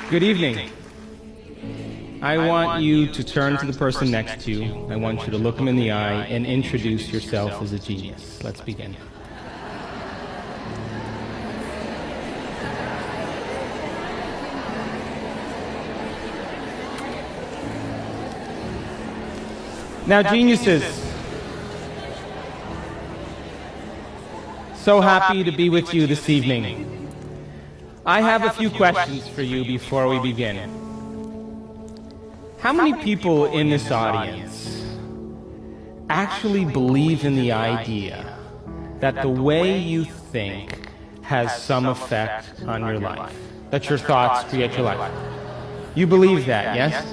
Good evening. I want you to turn to the person next to you. I want you to look him in the eye and introduce yourself as a genius. Let's begin. Now, geniuses, so happy to be with you this evening. I have a few questions for you before we begin. How many people in this audience actually believe in the idea that the way you think has some effect on your life? That your thoughts create your life? You believe that, yes?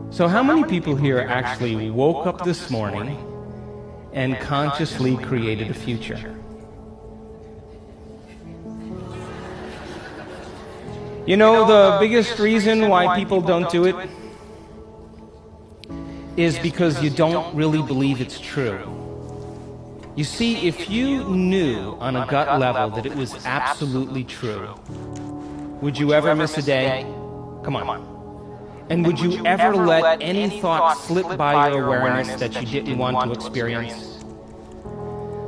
So how many people here actually woke up this morning and consciously created a future? You know, the biggest reason why people don't do it is because you don't really believe it's true. You see, if you knew on a gut level that it was absolutely true, would you ever miss a day? Come on. And would you ever let any thought slip by your awareness that you didn't want to experience?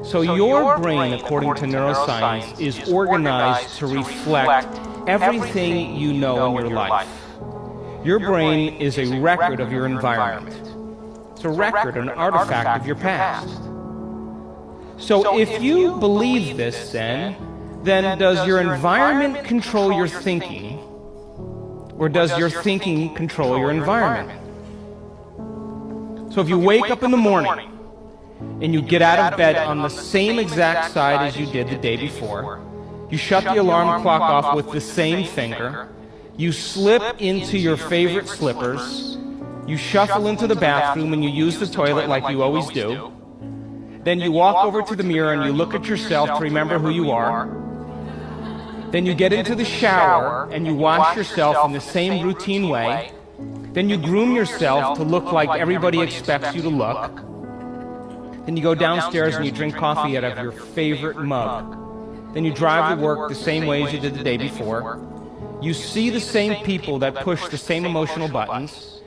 So your brain, according to neuroscience, is organized to reflect everything you know in your life. Your brain is a record of your environment. It's a record, an artifact of your past. So if you believe this, then does your environment control your thinking? Or does your thinking control your environment? So if you wake up in the morning and you get out of bed on the same exact side as you did the day before, you shut the alarm clock off with the same finger, you slip into your favorite slippers, you shuffle into the bathroom and you use the toilet like you always do, then you walk over to the mirror and you look at yourself to remember who you are. Then you get into the shower and you wash yourself in the same routine way. Then you groom yourself to look like everybody expects you to look. Then you go downstairs and you drink coffee out of your favorite mug. Then you drive to work the same way as you did the day before. You see the same people that push the same emotional buttons.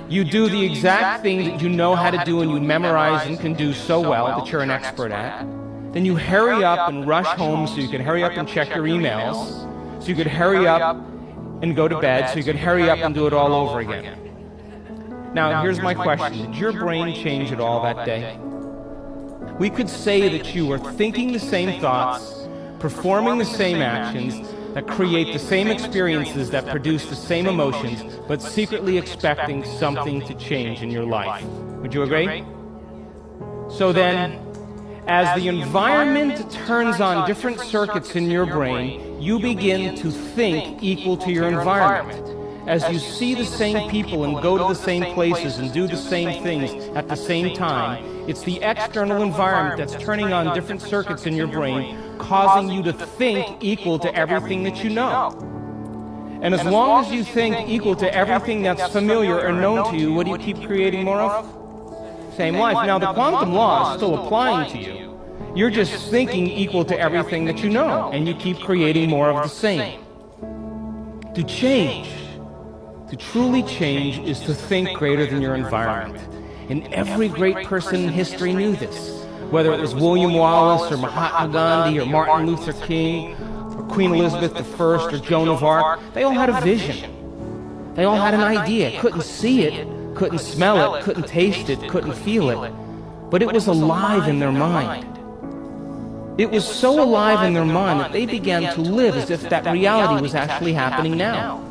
You do the exact thing that you know how to do and you memorize and can do so well that you're an expert at. Then you hurry up and rush home so you can hurry up and check your emails, so you could hurry up and go to bed, so you could hurry up and do it all over again. Now, here's my question. Did your brain change at all that day? We could say that you were thinking the same thoughts, performing the same actions, that create the same experiences, that produce the same emotions, but secretly expecting something to change in your life. Would you agree? So then, as the environment turns on different circuits in your brain, you begin to think equal to your environment. As you see the same people and go to the same places and do the same things at the same time, it's the external environment that's turning on different circuits in your brain, causing you to think equal to everything that you know. And as long as you think equal to everything that's familiar or known to you, what do you keep creating more of? Same life. Now, the quantum law is still applying to you. You're just thinking equal to everything that you know, and you keep creating more of the same. To change, to truly change, is to think greater than your environment. And every great person in history knew this. Whether it was William Wallace, or Mahatma Gandhi, or Martin Luther King, or Queen Elizabeth I, or Joan of Arc, they all had a vision. They all had an idea. Couldn't see it, couldn't smell it, couldn't taste it, couldn't feel it. But it was alive in their mind. It was so alive in their mind that they began to live as if that reality was actually happening now.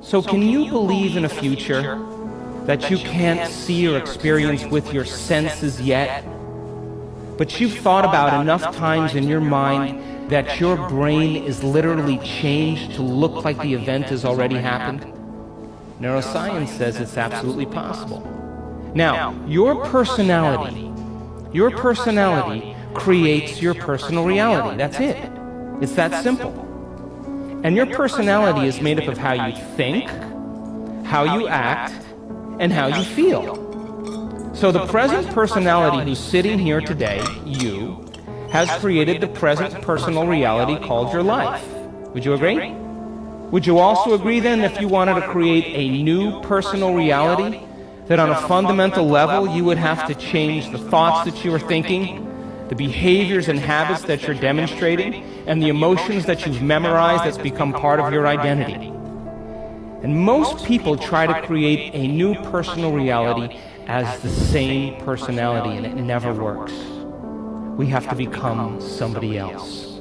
So can you believe in a future that you can't see or experience with your senses yet, but you've thought about enough times in your mind that your brain is literally changed to look like the event has already happened? Neuroscience says it's absolutely possible. Now, your personality creates your personal reality. That's it. It's that simple. And your personality is made up of how you think, how you act, and how you feel. So the present personality who's sitting here today, you, has created the present personal reality called your life. Would you agree? Would you also agree then, if you wanted to create a new personal reality, that on a fundamental level you would have to change the thoughts that you are thinking, the behaviors and habits that you're demonstrating, and the emotions that you've memorized that's become part of your identity? And most people try to create a new personal reality as the same personality, and it never works. We have to become somebody else.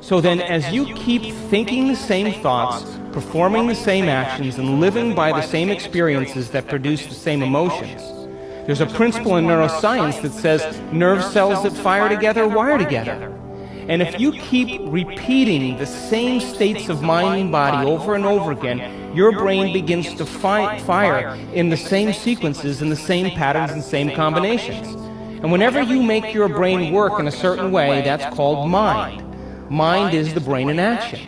So then, as you keep thinking the same thoughts, performing the same actions, and living by the same experiences that produce the same emotions, there's a principle in neuroscience that says nerve cells that fire together wire together. And if you keep repeating the same states of mind and body over and over again, your brain begins to fire in the same sequences, in the same patterns, and same combinations. And whenever you make your brain work in a certain way, that's called mind. Mind is the brain in action.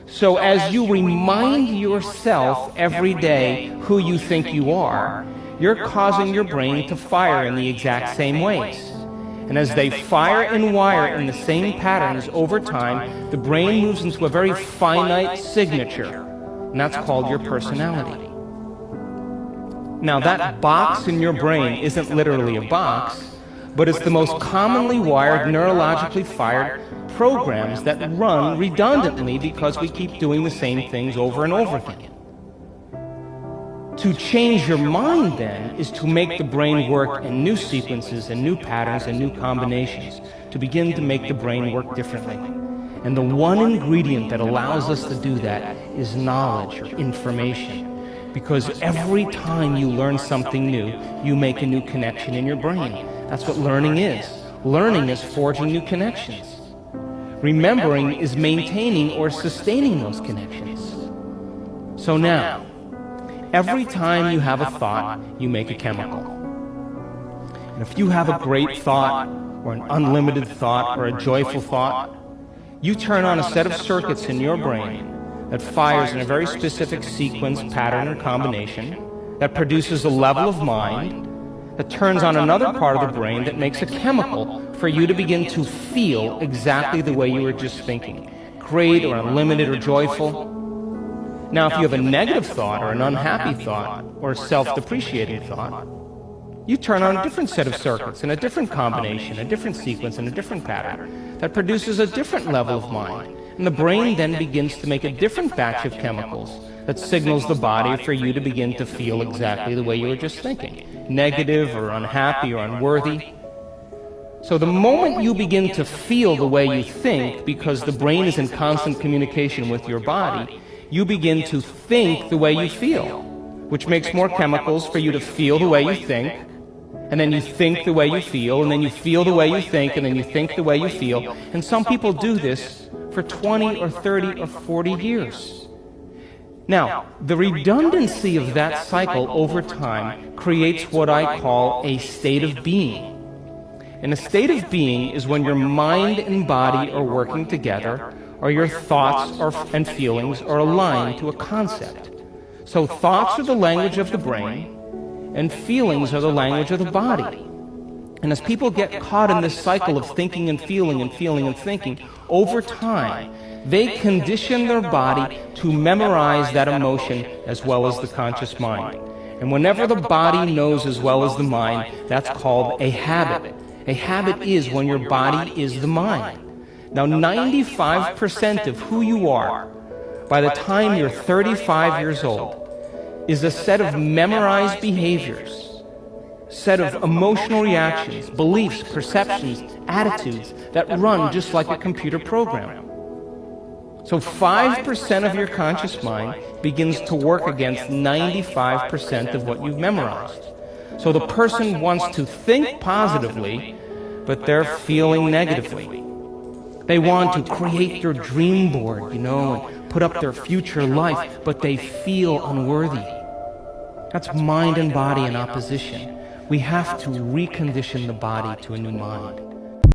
So as you remind yourself every day who you think you are, you're causing your brain to fire in the exact same ways. And as they fire and wire in the same patterns over time, the brain moves into a very finite signature, and that's called your personality. Now, that box in your brain isn't literally a box, but it's the most commonly wired, neurologically fired programs that run redundantly because we keep doing the same things over and over again. To change your mind, then, is to make the brain work in new sequences and new patterns and new combinations, to begin to make the brain work differently. And the one ingredient that allows us to do that is knowledge or information. Because every time you learn something new, you make a new connection in your brain. That's what learning is. Learning is forging new connections. Remembering is maintaining or sustaining those connections. So now, every time you have a thought, you make a chemical. And if you have a great thought, or an unlimited thought, or a joyful thought, you turn on a set of circuits in your brain that fires in a very specific sequence, pattern, or combination, that produces a level of mind, that turns on another part of the brain that makes a chemical for you to begin to feel exactly the way you were just thinking, great or unlimited or joyful. Now, if you have a negative thought or an unhappy thought or a self-depreciating thought, you turn on a different set of circuits in a different combination, a different sequence, and a different pattern that produces a different level of mind. And the brain then begins to make a different batch of chemicals that signals the body for you to begin to feel exactly the way you were just thinking, negative or unhappy or unworthy. So the moment you begin to feel the way you think, because the brain is in constant communication with your body, you begin to think the way you feel, which makes more chemicals for you to feel the way you think, and then you think the way you feel, and then you feel the way you think, and then you think the way you feel. And some people do this for 20 or 30 or 40 years. Now, the redundancy of that cycle over time creates what I call a state of being. And a state of being is when your mind and body are working together, or your thoughts and feelings are aligned to a concept. So thoughts are the language of the brain, and feelings are the language of the body. And as people get caught in this cycle of thinking and feeling and feeling and thinking, over time, they condition their body to memorize that emotion as well as the conscious mind. And whenever the body knows as well as the mind, that's called a habit. A habit is when your body is the mind. Now, 95% of who you are by the time you're 35 years old is a set of memorized behaviors, set of emotional reactions, beliefs, perceptions, attitudes that run just like a computer program. So 5% of your conscious mind begins to work against 95% of what you've memorized. So the person wants to think positively, but they're feeling negatively. They want to create their dream board, and put up their future life, but they feel unworthy. That's mind and body in opposition. We have to recondition the body to a new mind.